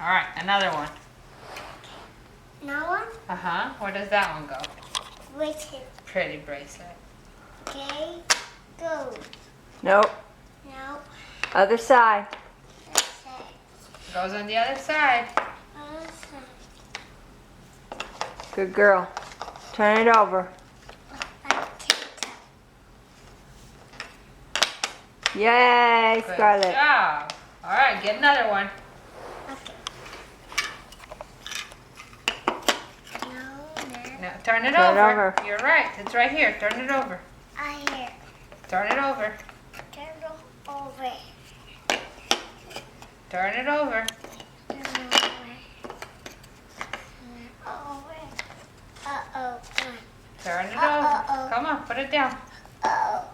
All right, another one. Now one? Uh-huh. Where does that one go? Which is Pretty bracelet. okay. Go. Nope. Now, Other side. let's say. Goes on the other side. Good girl. Turn it over. Yay, Good Scarlett. job. All right, get another one. Now, turn it Turn it over. over. You're right. It's right here. Turn it over. I hear. Turn it over. Turn it over. Turn it over. Turn it over. Uh-oh. Turn it Uh-oh. over. Come on, put it down. Uh-oh.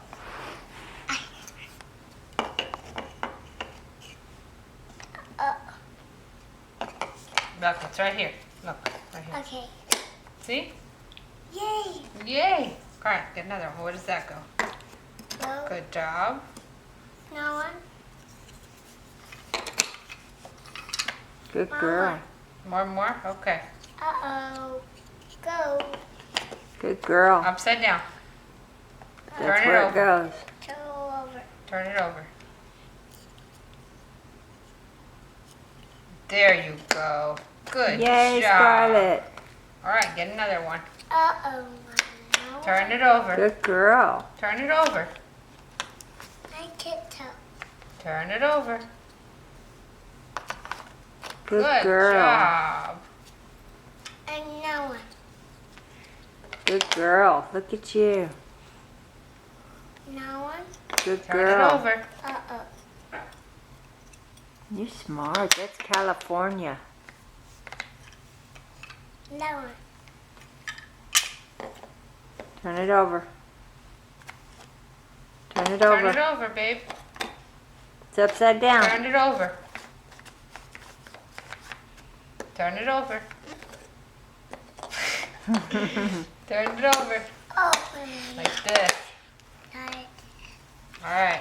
Look, it's right here. Look, right here. Okay. See? Yay. Yay. All right, get another one. Where does that go? Go. Good job. Now one. Good girl. More? Okay. Uh-oh. Go. Good girl. Upside down. That's Turn it where it over. goes. Turn over. Turn it over. There you go. Good Yay, job. Scarlett. All right, get another one. Uh-oh. Now Turn it over. Good girl. Turn it over. I tiptoe. Turn it over. Good girl. job. And now one. Good girl. Look at you. Now one. Good Turn girl. it over. Uh-oh. You're smart. That's California. Now one. Turn it over. Turn it Turn it over. over, babe. It's upside down. Turn it over. Turn it over. Turn it over. Open. Like this. Tight. All right.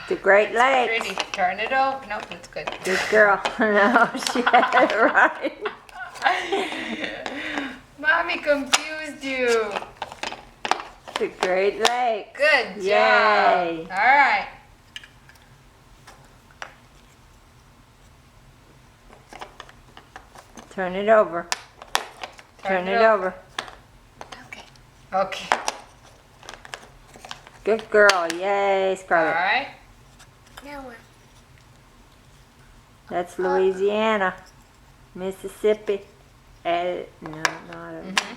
The Great Lakes. Pretty. Turn it over. Nope, it's good. Good girl. No, she had it right. Mommy confused you. The Great Lakes. Good job. Yay. All right. Turn it over. Turn it over. Okay. Okay. Good girl. Yay, All Scarlett. right. Now one. That's Louisiana. Mississippi. No, not. Mhm.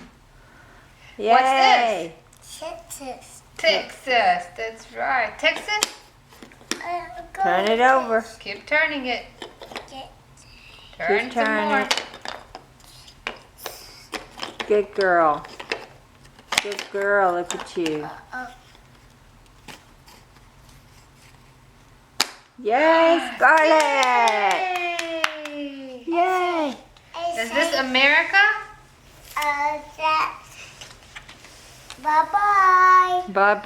Yay. What's this? Texas. Texas. That's right. Texas. Go Turn it over. Keep turning it. Get. Turn Keep some turning more. it. Good girl. Good girl. Look at you. Uh-oh. Yay, Scarlett. Yay. Yay. Is this America? That's. Bye-bye. Bye-bye.